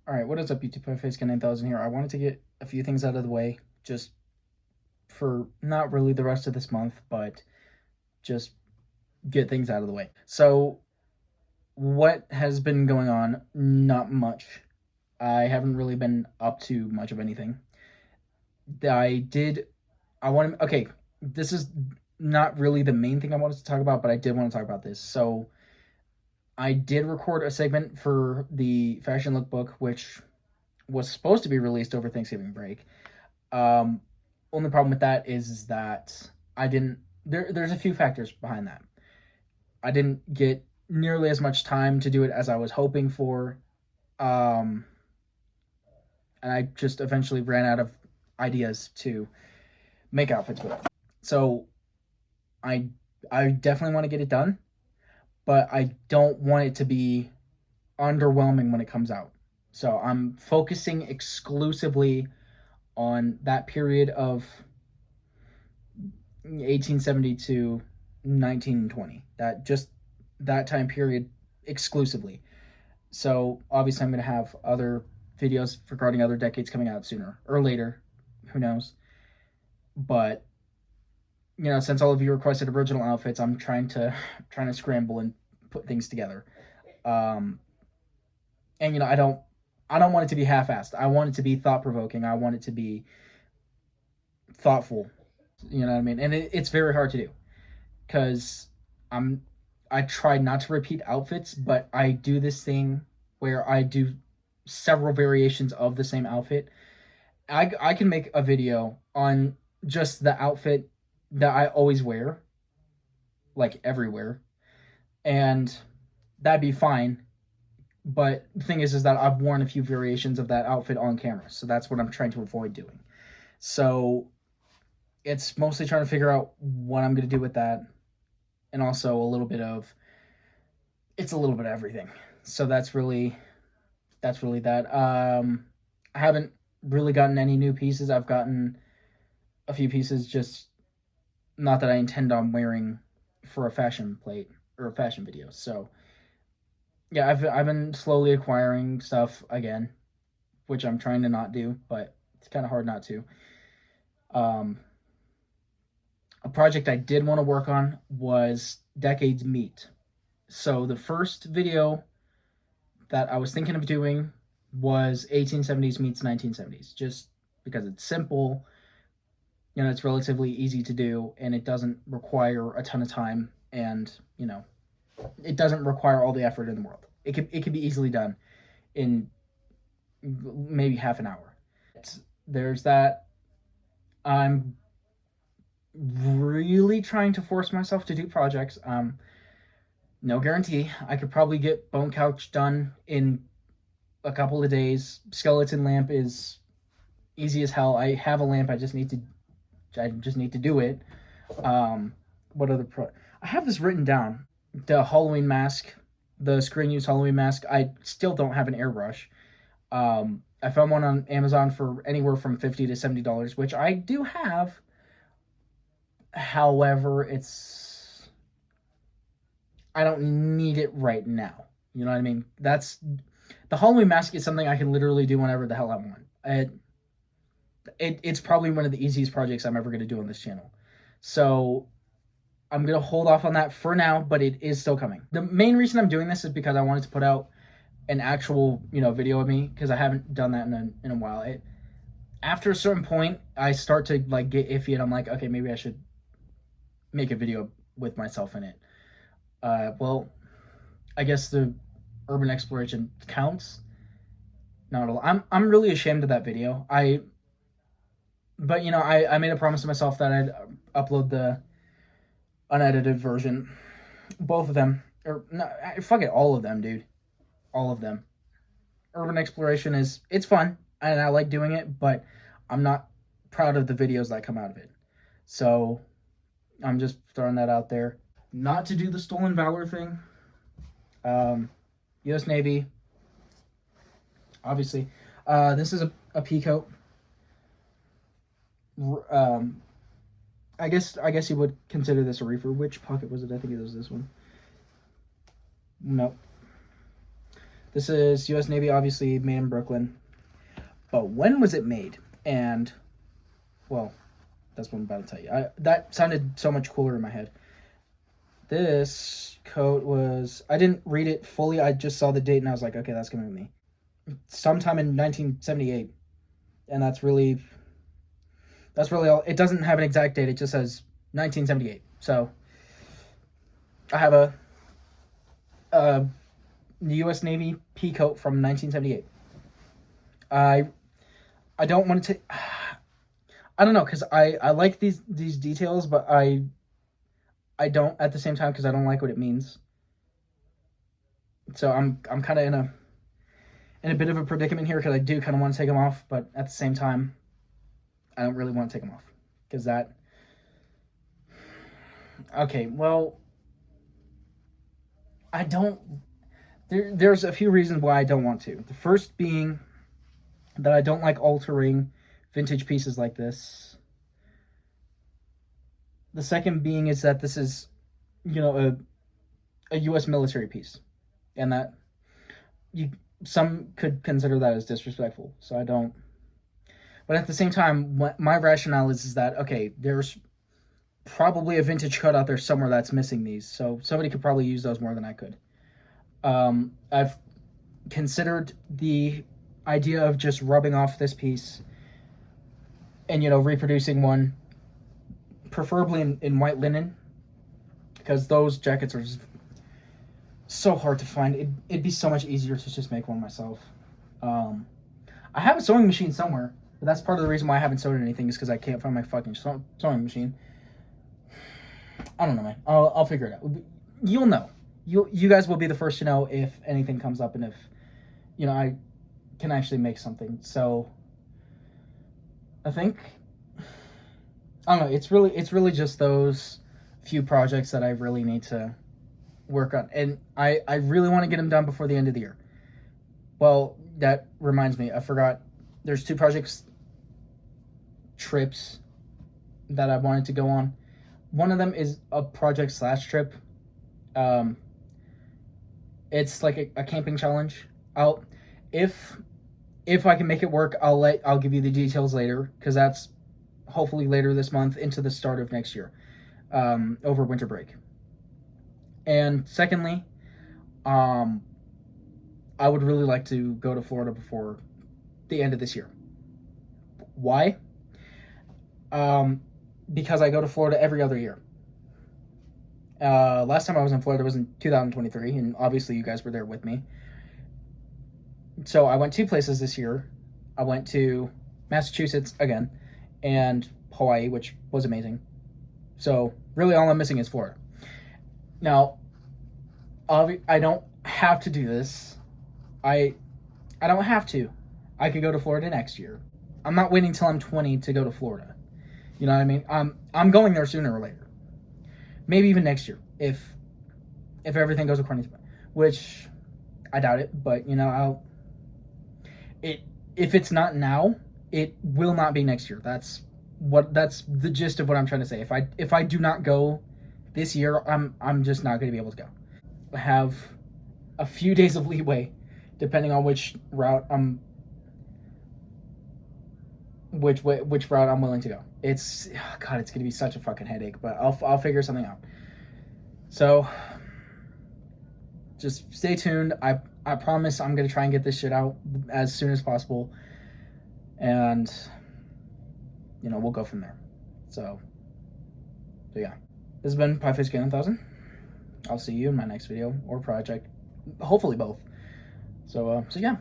Alright, what is up YouTube? FaceGuy9000 here. I wanted to get a few things out of the way, just for not really the rest of this month, but just get things out of the way. So, what has been going on? Not much. I haven't really been up to much of anything. Okay, this is not really the main thing I wanted to talk about, but I did want to talk about this. So, I did record a segment for the Fashion Lookbook, which was supposed to be released over Thanksgiving break. Um, Only problem with that is that I didn't. There's a few factors behind that. I didn't get nearly as much time to do it as I was hoping for, um, and I just eventually ran out of ideas to make outfits with. So I I definitely want to get it done, but I don't want it to be underwhelming when it comes out. So I'm focusing exclusively on that period of 1870 to 1920. That time period exclusively. So obviously I'm going to have other videos regarding other decades coming out sooner or later, who knows. But since all of you requested original outfits, I'm trying to scramble and put things together. Um and I don't want it to be half-assed. I want it to be thought-provoking. I want it to be thoughtful. You know what I mean? And it's very hard to do because I'm I try not to repeat outfits, but I do this thing where I do several variations of the same outfit. I can make a video on just the outfit that I always wear, like everywhere, and that'd be fine. But the thing is that I've worn a few variations of that outfit on camera, so that's what I'm trying to avoid doing. So it's mostly trying to figure out what I'm going to do with that, and also a little bit of everything. So that's really that. I haven't really gotten any new pieces. I've gotten a few pieces, just not that I intend on wearing for a fashion plate or a fashion video. So yeah, I've been slowly acquiring stuff again, which I'm trying to not do, but it's kind of hard not to. Um, a project I did want to work on was Decades Meet. So the first video that I was thinking of doing was 1870s meets 1970s, just because it's simple, it's relatively easy to do, and it doesn't require a ton of time, and it doesn't require all the effort in the world. It could be easily done in maybe half an hour. There's that. I'm really trying to force myself to do projects. No guarantee. I could probably get Bone Couch done in a couple of days. Skeleton lamp is easy as hell. I have a lamp. I just need to do it. What other I have this written down. The Halloween mask, the screen use Halloween mask. I still don't have an airbrush. I found one on Amazon for anywhere from $50 to $70, which I do have. However, I don't need it right now. You know what I mean? The Halloween mask is something I can literally do whenever the hell I want. It's probably one of the easiest projects I'm ever going to do on this channel. So I'm going to hold off on that for now, but it is still coming. The main reason I'm doing this is because I wanted to put out an actual, video of me, because I haven't done that in a while. After a certain point, I start to get iffy, and I'm like, okay, maybe I should make a video with myself in it. Well, I guess the urban exploration counts. Not at all. I'm really ashamed of that video. But I made a promise to myself that I'd upload the unedited version, both of them, or no, fuck it, all of them, dude, all of them. Urban exploration it's fun and I like doing it, but I'm not proud of the videos that come out of it. So I'm just throwing that out there. Not to do the stolen valor thing. U.S. Navy, obviously. This is a pea coat. I guess you would consider this a reefer. Which pocket was it? I think it was this one. Nope. This is U.S. Navy, obviously made in Brooklyn. But when was it made? And, well, that's what I'm about to tell you. That sounded so much cooler in my head. This coat was... I didn't read it fully. I just saw the date and I was like, okay, that's going to be me. Sometime in 1978. And that's really all. It doesn't have an exact date. It just says 1978. So I have a U.S. Navy pea coat from 1978. I don't want to. I don't know, because I like these details, but I don't at the same time, because I don't like what it means. So I'm kind of in a bit of a predicament here, because I do kind of want to take them off, but at the same time, I don't really want to take them off, because that... Okay, well, I don't... There's a few reasons why I don't want to. The first being that I don't like altering vintage pieces like this. The second being is that this is, you know, a U.S. military piece, and that some could consider that as disrespectful. So I don't. But at the same time, my rationale is that, okay, there's probably a vintage coat out there somewhere that's missing these, so somebody could probably use those more than I could. I've considered the idea of just rubbing off this piece and, you know, reproducing one, preferably in white linen, because those jackets are just so hard to find. It'd be so much easier to just make one myself. I have a sewing machine somewhere, but that's part of the reason why I haven't sewed anything, is because I can't find my fucking sewing machine. I don't know, man. I'll figure it out. You'll know. You guys will be the first to know if anything comes up and if, you know, I can actually make something. So I think, I don't know, it's really just those few projects that I really need to work on, and I really want to get them done before the end of the year. Well, that reminds me, I forgot, there's 2 trips that I wanted to go on. One of them is a project / trip. It's like a camping challenge. If I can make it work, I'll give you the details later, because that's hopefully later this month into the start of next year, over winter break. And secondly, I would really like to go to Florida before the end of this year. Why? Because I go to Florida every other year. Last time I was in Florida was in 2023, and obviously you guys were there with me. So I went 2 places this year. I went to Massachusetts again, and Hawaii, which was amazing. So really all I'm missing is Florida. Now, I don't have to do this. I don't have to. I could go to Florida next year. I'm not waiting till I'm 20 to go to Florida. You know what I mean? I'm going there sooner or later. Maybe even next year, if everything goes according to plan, which I doubt it. But you know, if it's not now, it will not be next year. That's the gist of what I'm trying to say. If I do not go this year, I'm just not going to be able to go. I have a few days of leeway, depending on which route I'm willing to go. It's going to be such a fucking headache, but I'll figure something out. So just stay tuned. I promise I'm going to try and get this shit out as soon as possible, and you know, we'll go from there. So yeah, this has been PieFace Gain 1000. I'll see you in my next video or project, hopefully both. So yeah.